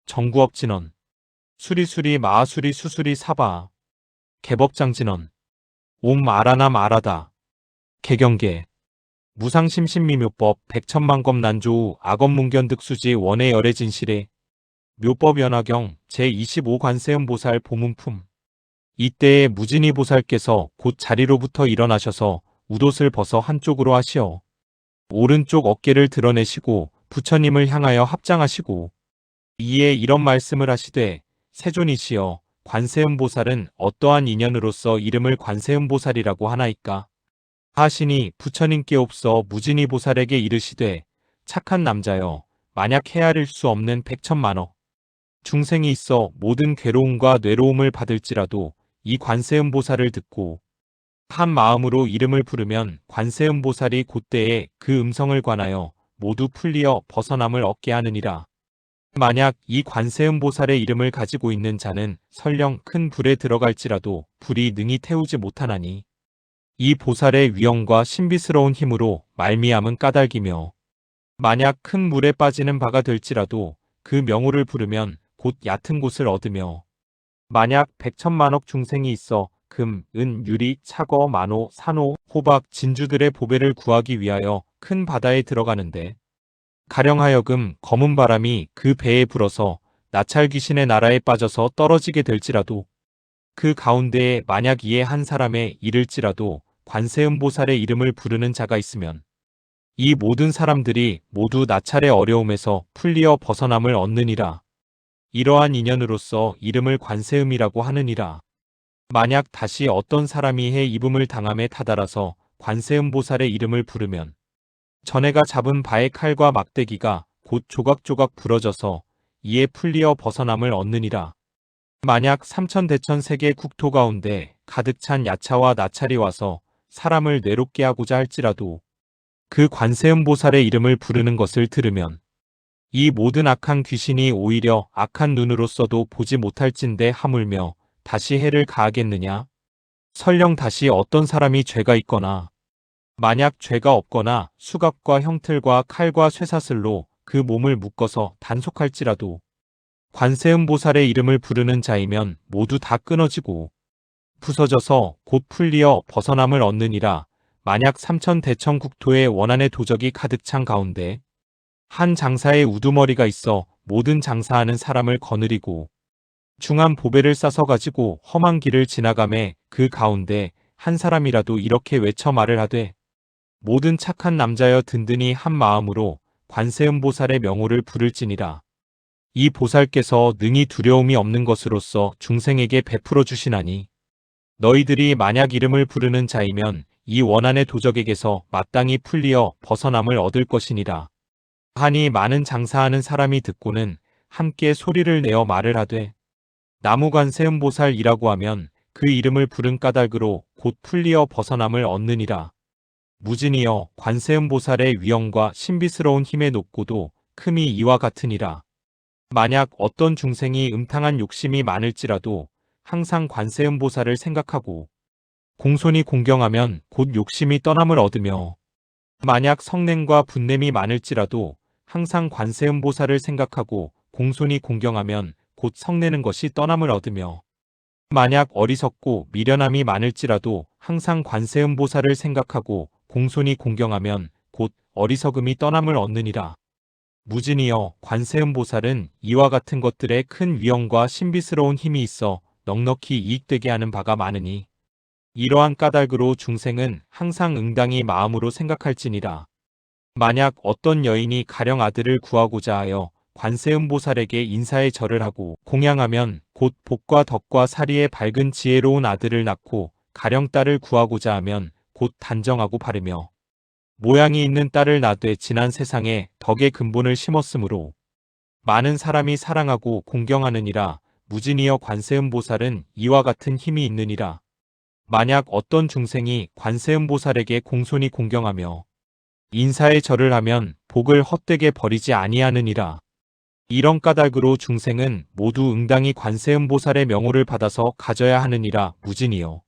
정구업진언 수리수리 마하수리 수수리 사바 개법장진언 옴아라남 아라다 개경계 무상심신미묘법 백천만검 난조우 악업문견득수지 원의 열애진실에 묘법연화경 제25관세음보살 보문품. 이때에 무진이보살께서 곧 자리로부터 일어나셔서 웃옷을 벗어 한쪽으로 하시어 오른쪽 어깨를 드러내시고 부처님을 향하여 합장하시고 이에 이런 말씀을 하시되 세존이시여 관세음보살은 어떠한 인연으로서 이름을 관세음보살이라고 하나이까 하시니 부처님께 없어 무진이보살에게 이르시되 착한 남자여 만약 헤아릴 수 없는 백천만억 중생이 있어 모든 괴로움과 뇌로움을 받을지라도 이 관세음보살을 듣고 한 마음으로 이름을 부르면 관세음보살이 곧대에 그 음성을 관하여 모두 풀리어 벗어남을 얻게 하느니라. 만약 이 관세음보살의 이름을 가지고 있는 자는 설령 큰 불에 들어갈지라도 불이 능히 태우지 못하나니 이 보살의 위엄과 신비스러운 힘으로 말미암은 까닭이며 만약 큰 물에 빠지는 바가 될지라도 그 명호를 부르면 곧 얕은 곳을 얻으며 만약 백천만억 중생이 있어 금, 은, 유리, 차거, 만호, 산호, 호박, 진주들의 보배를 구하기 위하여 큰 바다에 들어가는데 가령하여금 검은 바람이 그 배에 불어서 나찰 귀신의 나라에 빠져서 떨어지게 될지라도 그 가운데에 만약 이에 한 사람에 이를지라도 관세음보살의 이름을 부르는 자가 있으면 이 모든 사람들이 모두 나찰의 어려움에서 풀리어 벗어남을 얻느니라. 이러한 인연으로서 이름을 관세음이라고 하느니라. 만약 다시 어떤 사람이 해 입음을 당함에 타달아서 관세음보살의 이름을 부르면 전에가 잡은 바의 칼과 막대기가 곧 조각조각 부러져서 이에 풀리어 벗어남을 얻느니라. 만약 삼천대천 세계 국토 가운데 가득 찬 야차와 나찰이 와서 사람을 뇌롭게 하고자 할지라도 그 관세음보살의 이름을 부르는 것을 들으면 이 모든 악한 귀신이 오히려 악한 눈으로써도 보지 못할진대 하물며 다시 해를 가하겠느냐? 설령 다시 어떤 사람이 죄가 있거나 만약 죄가 없거나 수갑과 형틀과 칼과 쇠사슬로 그 몸을 묶어서 단속할지라도 관세음보살의 이름을 부르는 자이면 모두 다 끊어지고 부서져서 곧 풀리어 벗어남을 얻느니라. 만약 삼천대천 국토에 원한의 도적이 가득 찬 가운데 한 장사의 우두머리가 있어 모든 장사하는 사람을 거느리고 중한 보배를 싸서 가지고 험한 길을 지나가매 그 가운데 한 사람이라도 이렇게 외쳐 말을 하되 모든 착한 남자여 든든히 한 마음으로 관세음보살의 명호를 부를지니라. 이 보살께서 능히 두려움이 없는 것으로서 중생에게 베풀어 주시나니 너희들이 만약 이름을 부르는 자이면 이 원한의 도적에게서 마땅히 풀리어 벗어남을 얻을 것이니라. 하니 많은 장사하는 사람이 듣고는 함께 소리를 내어 말을 하되 나무관세음보살이라고 하면 그 이름을 부른 까닭으로 곧 풀리어 벗어남을 얻느니라. 무진이여 관세음보살의 위엄과 신비스러운 힘의 높고도 큼이 이와 같으니라. 만약 어떤 중생이 음탕한 욕심이 많을지라도 항상 관세음보살을 생각하고 공손히 공경하면 곧 욕심이 떠남을 얻으며 만약 성냄과 분냄이 많을지라도 항상 관세음보살을 생각하고 공손히 공경하면 곧 성내는 것이 떠남을 얻으며 만약 어리석고 미련함이 많을지라도 항상 관세음보살을 생각하고 공손히 공경하면 곧 어리석음이 떠남을 얻느니라. 무진이여 관세음보살은 이와 같은 것들에 큰 위엄과 신비스러운 힘이 있어 넉넉히 이익되게 하는 바가 많으니 이러한 까닭으로 중생은 항상 응당히 마음으로 생각할지니라. 만약 어떤 여인이 가령 아들을 구하고자 하여 관세음보살에게 인사의 절을 하고 공양하면 곧 복과 덕과 사리의 밝은 지혜로운 아들을 낳고 가령 딸을 구하고자 하면 곧 단정하고 바르며 모양이 있는 딸을 낳되 지난 세상에 덕의 근본을 심었으므로 많은 사람이 사랑하고 공경하느니라. 무진이여 관세음보살은 이와 같은 힘이 있느니라. 만약 어떤 중생이 관세음보살에게 공손히 공경하며 인사의 절을 하면 복을 헛되게 버리지 아니하느니라. 이런 까닭으로 중생은 모두 응당히 관세음보살의 명호를 받아서 가져야 하느니라. 무진이여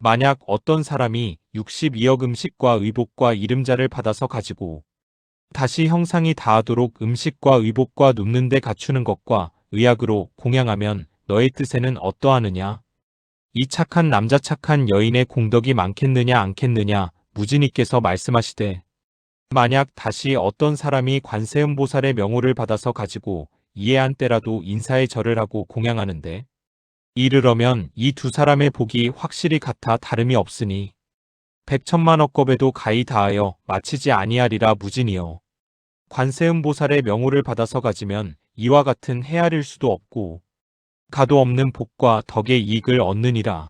만약 어떤 사람이 62억 음식과 의복과 이름자를 받아서 가지고 다시 형상이 다하도록 음식과 의복과 눕는 데 갖추는 것과 의약으로 공양하면 너의 뜻에는 어떠하느냐? 이 착한 남자 착한 여인의 공덕이 많겠느냐 않겠느냐 무진이께서 말씀하시되 만약 다시 어떤 사람이 관세음보살의 명호를 받아서 가지고 이해한 때라도 인사에 절을 하고 공양하는데 이르러면 이 두 사람의 복이 확실히 같아 다름이 없으니 백천만억겁에도 가히 다하여 마치지 아니하리라 무진이여. 관세음보살의 명호를 받아서 가지면 이와 같은 헤아릴 수도 없고 가도 없는 복과 덕의 이익을 얻느니라.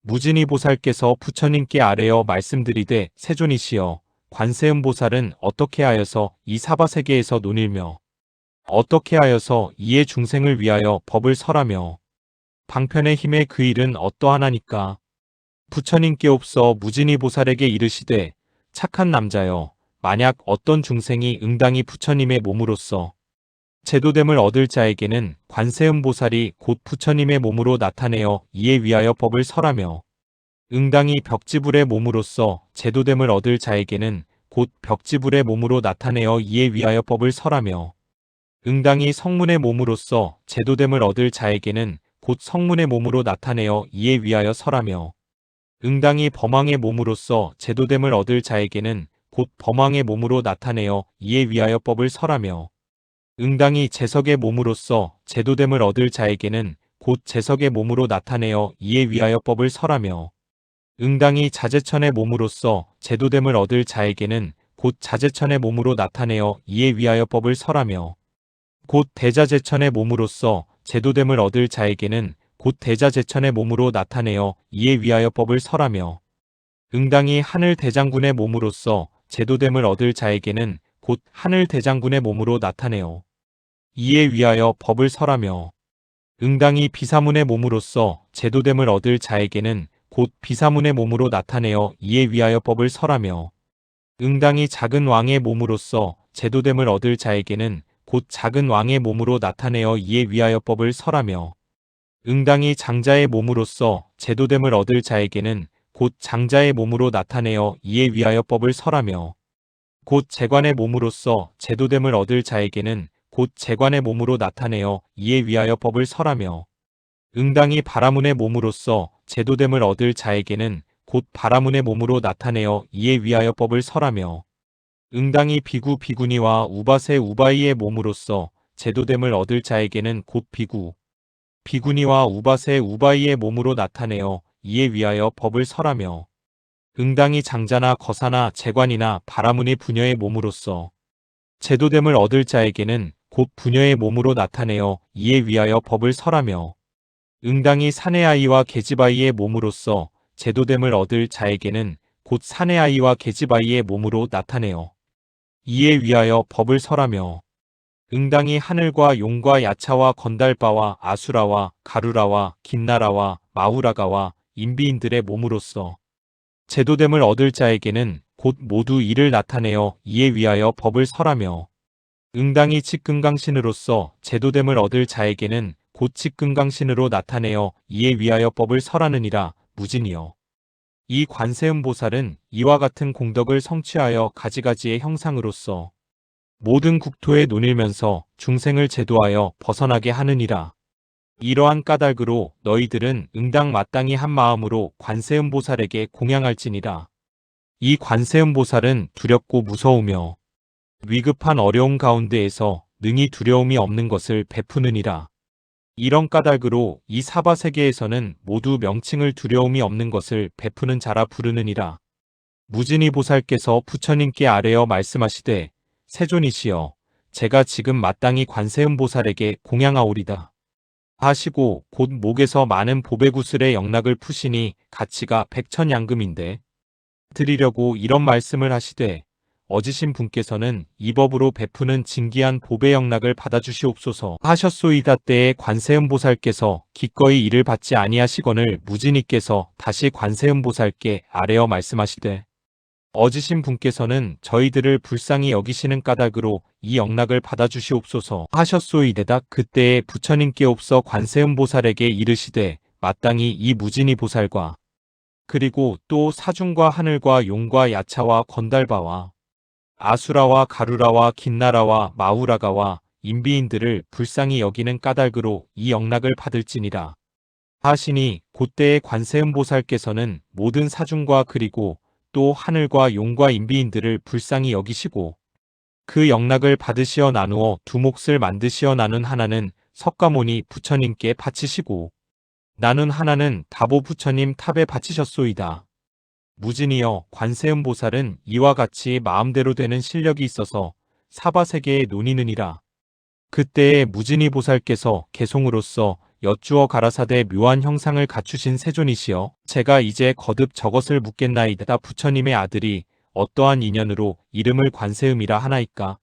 무진이 보살께서 부처님께 아뢰어 말씀드리되 세존이시여 관세음보살은 어떻게 하여서 이 사바세계에서 논일며 어떻게 하여서 이의 중생을 위하여 법을 설하며 방편의 힘에 그 일은 어떠하나니까. 부처님께옵서 무진이 보살에게 이르시되 착한 남자여 만약 어떤 중생이 응당히 부처님의 몸으로서 제도됨을 얻을 자에게는 관세음보살이 곧 부처님의 몸으로 나타내어 이에 위하여 법을 설하며 응당이 벽지불의 몸으로서 제도됨을 얻을 자에게는 곧 벽지불의 몸으로 나타내어 이에 위하여 법을 설하며 응당이 성문의 몸으로서 제도됨을 얻을 자에게는 곧 성문의 몸으로 나타내어 이에 위하여 설하며 응당이 범왕의 몸으로서 제도됨을 얻을 자에게는 곧 범왕의 몸으로 나타내어 이에 위하여 법을 설하며 응당이 제석의 몸으로서 제도됨을 얻을 자에게는 곧 제석의 몸으로 나타내어 이에 위하여 법을 설하며 응당이 자제천의 몸으로서 제도됨을 얻을 자에게는 곧 자제천의 몸으로 나타내어 이에 위하여 법을 설하며 곧 대자제천의 몸으로서 제도됨을 얻을 자에게는 곧 대자제천의 몸으로 나타내어 이에 위하여 법을 설하며 응당이 하늘 대장군의 몸으로서 제도됨을 얻을 자에게는 곧 하늘 대장군의 몸으로 나타내어 이에 위하여 법을 설하며 응당이 비사문의 몸으로서 제도됨을 얻을 자에게는 곧 비사문의 몸으로 나타내어 이에 위하여 법을 설하며 응당이 작은 왕의 몸으로서 제도됨을 얻을 자에게는 곧 작은 왕의 몸으로 나타내어 이에 위하여 법을 설하며 응당이 장자의 몸으로서 제도됨을 얻을 자에게는 곧 장자의 몸으로 나타내어 이에 위하여 법을 설하며 곧 재관의 몸으로서 제도됨을 얻을 자에게는 곧 재관의 몸으로 나타내어 이에 위하여 법을 설하며 응당이 바라문의 몸으로서 제도됨을 얻을 자에게는 곧 바라문의 몸으로 나타내어 이에 위하여 법을 설하며 응당이 비구 비구니와 우바세 우바이의 몸으로서 제도됨을 얻을 자에게는 곧 비구 비구니와 우바세 우바이의 몸으로 나타내어 이에 위하여 법을 설하며 응당이 장자나 거사나 재관이나 바라문의 부녀의 몸으로서 제도됨을 얻을 자에게는 곧 부녀의 몸으로 나타내어 이에 위하여 법을 설하며 응당이 사내 아이와 계집 아이의 몸으로서 제도됨을 얻을 자에게는 곧 사내 아이와 계집 아이의 몸으로 나타내어 이에 위하여 법을 설하며 응당이 하늘과 용과 야차와 건달바와 아수라와 가루라와 긴나라와 마후라가와 인비인들의 몸으로서 제도됨을 얻을 자에게는 곧 모두 이를 나타내어 이에 위하여 법을 설하며 응당이 직근강신으로서 제도됨을 얻을 자에게는 곧 직근강신으로 나타내어 이에 위하여 법을 설하느니라 무진이여. 이 관세음보살은 이와 같은 공덕을 성취하여 가지가지의 형상으로서 모든 국토에 논일면서 중생을 제도하여 벗어나게 하느니라. 이러한 까닭으로 너희들은 응당 마땅히 한 마음으로 관세음보살에게 공양할지니라. 이 관세음보살은 두렵고 무서우며 위급한 어려움 가운데에서 능히 두려움이 없는 것을 베푸느니라. 이런 까닭으로 이 사바세계에서는 모두 명칭을 두려움이 없는 것을 베푸는 자라 부르느니라. 무진이 보살께서 부처님께 아뢰어 말씀하시되 세존이시여 제가 지금 마땅히 관세음보살에게 공양하오리다 하시고 곧 목에서 많은 보배구슬의 영락을 푸시니 가치가 백천양금인데 드리려고 이런 말씀을 하시되 어지신 분께서는 이 법으로 베푸는 진귀한 보배 영락을 받아주시옵소서 하셨소이다. 때에 관세음보살께서 기꺼이 이를 받지 아니하시거늘 무진이께서 다시 관세음보살께 아뢰어 말씀하시되 어지신 분께서는 저희들을 불쌍히 여기시는 까닭으로 이 영락을 받아주시옵소서 하셨소이되다. 그때에 부처님께옵서 관세음보살에게 이르시되 마땅히 이 무진이 보살과 그리고 또 사중과 하늘과 용과 야차와 건달바와 아수라와 가루라와 긴나라와 마후라가와 인비인들을 불쌍히 여기는 까닭으로 이 영락을 받을지니라. 하시니 그때의 관세음보살께서는 모든 사중과 그리고 또 하늘과 용과 인비인들을 불쌍히 여기시고 그 영락을 받으시어 나누어 두 몫을 만드시어 나눈 하나는 석가모니 부처님께 바치시고 나눈 하나는 다보 부처님 탑에 바치셨소이다. 무진이여 관세음보살은 이와 같이 마음대로 되는 실력이 있어서 사바세계에 논이느니라. 그때에 무진이 보살께서 개송으로서 여쭈어 가라사대 묘한 형상을 갖추신 세존이시여 제가 이제 거듭 저것을 묻겠나이다. 부처님의 아들이 어떠한 인연으로 이름을 관세음이라 하나이까?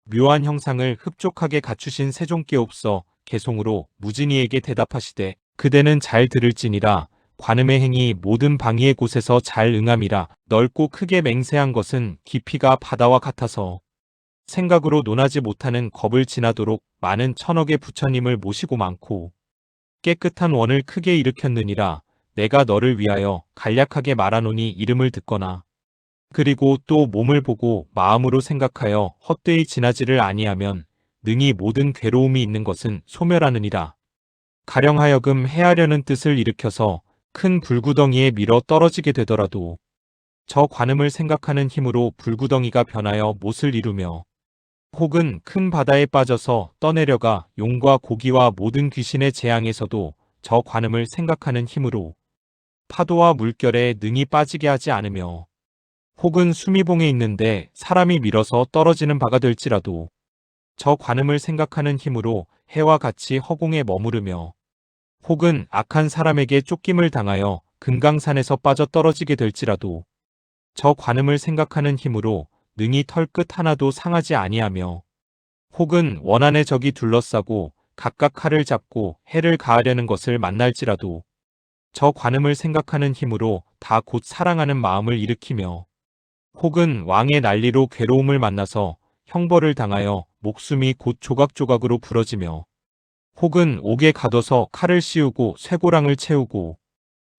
묘한 형상을 흡족하게 갖추신 세존께옵서 개송으로 무진이에게 대답하시되 그대는 잘 들을지니라. 관음의 행이 모든 방위의 곳에서 잘 응함이라. 넓고 크게 맹세한 것은 깊이가 바다와 같아서 생각으로 논하지 못하는 겁을 지나도록 많은 천억의 부처님을 모시고 많고 깨끗한 원을 크게 일으켰느니라. 내가 너를 위하여 간략하게 말하노니 이름을 듣거나 그리고 또 몸을 보고 마음으로 생각하여 헛되이 지나지를 아니하면 능히 모든 괴로움이 있는 것은 소멸하느니라. 가령하여금 해하려는 뜻을 일으켜서 큰 불구덩이에 밀어 떨어지게 되더라도 저 관음을 생각하는 힘으로 불구덩이가 변하여 못을 이루며 혹은 큰 바다에 빠져서 떠내려가 용과 고기와 모든 귀신의 재앙에서도 저 관음을 생각하는 힘으로 파도와 물결에 능히 빠지게 하지 않으며 혹은 수미봉에 있는데 사람이 밀어서 떨어지는 바가 될지라도 저 관음을 생각하는 힘으로 해와 같이 허공에 머무르며 혹은 악한 사람에게 쫓김을 당하여 금강산에서 빠져 떨어지게 될지라도 저 관음을 생각하는 힘으로 능히 털끝 하나도 상하지 아니하며 혹은 원한의 적이 둘러싸고 각각 칼을 잡고 해를 가하려는 것을 만날지라도 저 관음을 생각하는 힘으로 다 곧 사랑하는 마음을 일으키며 혹은 왕의 난리로 괴로움을 만나서 형벌을 당하여 목숨이 곧 조각조각으로 부러지며 혹은 옥에 가둬서 칼을 씌우고 쇠고랑을 채우고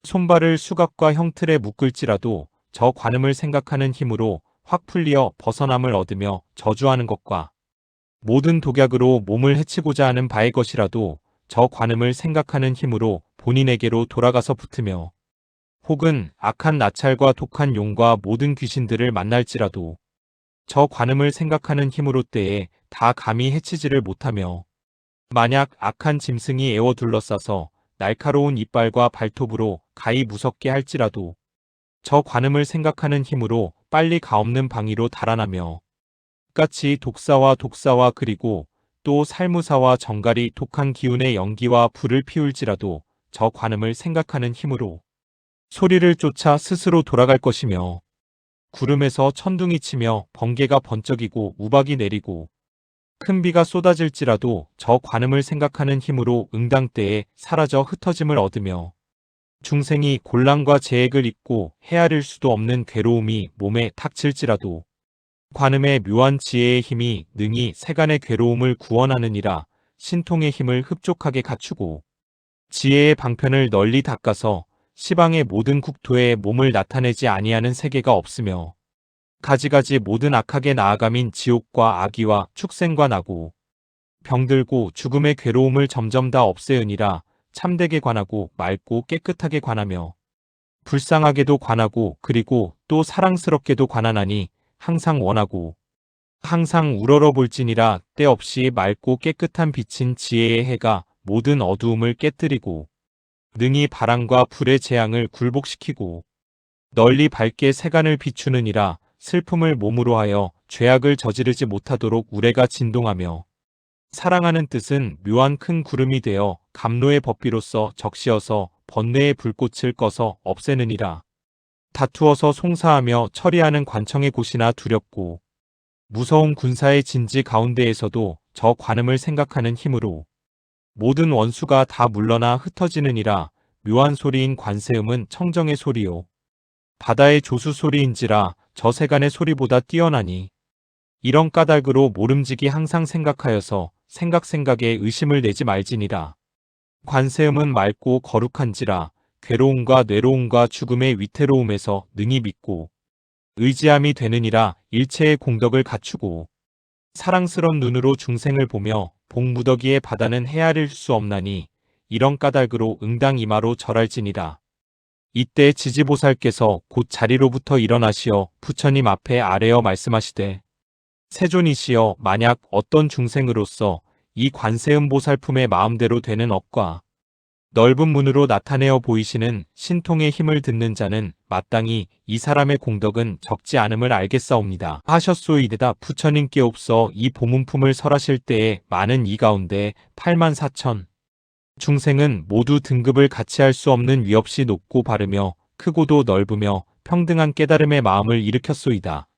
손발을 수갑과 형틀에 묶을지라도 저 관음을 생각하는 힘으로 확 풀리어 벗어남을 얻으며 저주하는 것과 모든 독약으로 몸을 해치고자 하는 바의 것이라도 저 관음을 생각하는 힘으로 본인에게로 돌아가서 붙으며 혹은 악한 나찰과 독한 용과 모든 귀신들을 만날지라도 저 관음을 생각하는 힘으로 때에 다 감히 해치지를 못하며 만약 악한 짐승이 애워 둘러싸서 날카로운 이빨과 발톱으로 가히 무섭게 할지라도 저 관음을 생각하는 힘으로 빨리 가없는 방위로 달아나며 같이 독사와 그리고 또 살무사와 정갈이 독한 기운의 연기와 불을 피울지라도 저 관음을 생각하는 힘으로 소리를 쫓아 스스로 돌아갈 것이며 구름에서 천둥이 치며 번개가 번쩍이고 우박이 내리고 큰 비가 쏟아질지라도 저 관음을 생각하는 힘으로 응당 때에 사라져 흩어짐을 얻으며 중생이 곤란과 재액을 입고 헤아릴 수도 없는 괴로움이 몸에 닥칠지라도 관음의 묘한 지혜의 힘이 능히 세간의 괴로움을 구원하느니라. 신통의 힘을 흡족하게 갖추고 지혜의 방편을 널리 닦아서 시방의 모든 국토에 몸을 나타내지 아니하는 세계가 없으며 가지가지 모든 악하게 나아감인 지옥과 악의와 축생과 나고 병들고 죽음의 괴로움을 점점 다 없애으니라. 참되게 관하고 맑고 깨끗하게 관하며 불쌍하게도 관하고 그리고 또 사랑스럽게도 관하나니 항상 원하고 항상 우러러 볼지니라. 때없이 맑고 깨끗한 빛인 지혜의 해가 모든 어두움을 깨뜨리고 능히 바람과 불의 재앙을 굴복시키고 널리 밝게 세간을 비추느니라. 슬픔을 몸으로 하여 죄악을 저지르지 못하도록 우레가 진동하며 사랑하는 뜻은 묘한 큰 구름이 되어 감로의 법비로서 적시어서 번뇌의 불꽃을 꺼서 없애느니라. 다투어서 송사하며 처리하는 관청의 곳이나 두렵고 무서운 군사의 진지 가운데에서도 저 관음을 생각하는 힘으로 모든 원수가 다 물러나 흩어지느니라. 묘한 소리인 관세음은 청정의 소리요 바다의 조수 소리인지라. 저 세간의 소리보다 뛰어나니 이런 까닭으로 모름지기 항상 생각하여서 생각에 의심을 내지 말지니라. 관세음은 맑고 거룩한지라. 괴로움과 뇌로움과 죽음의 위태로움에서 능히 믿고 의지함이 되느니라. 일체의 공덕을 갖추고 사랑스런 눈으로 중생을 보며 복무더기에 바다는 헤아릴 수 없나니 이런 까닭으로 응당 이마로 절할지니라. 이때 지지보살께서 곧 자리로부터 일어나시어 부처님 앞에 아뢰어 말씀하시되 세존이시여 만약 어떤 중생으로서 이 관세음보살품의 마음대로 되는 업과 넓은 문으로 나타내어 보이시는 신통의 힘을 듣는 자는 마땅히 이 사람의 공덕은 적지 않음을 알겠사옵니다. 하셨소이되다 부처님께 없어 이 보문품을 설하실 때에 많은 이 가운데 84,000 중생은 모두 등급을 같이 할 수 없는 위없이 높고 바르며 크고도 넓으며 평등한 깨달음의 마음을 일으켰소이다.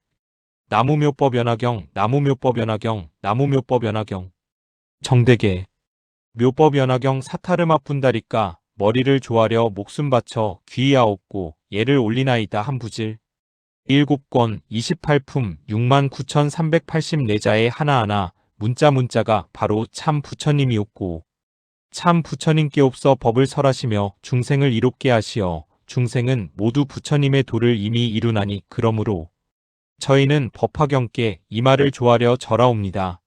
나무묘법연화경 나무묘법연화경 나무묘법연화경 정대계 묘법연화경 사타르마 푼다리까 머리를 조아려 목숨 바쳐 귀의하옵고 예를 올리나이다 한 부질 7권 28품 69,384자의 하나하나 문자가 바로 참 부처님이옵고 참 부처님께 없어 법을 설하시며 중생을 이롭게 하시어 중생은 모두 부처님의 도를 이미 이루나니 그러므로 저희는 법화경께 이 말을 조아려 절하옵니다.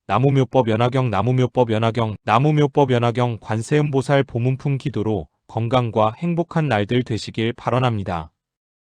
나무묘법 연화경 나무묘법 연화경 나무묘법 연화경 관세음보살 보문품 기도로 건강과 행복한 날들 되시길 발언합니다.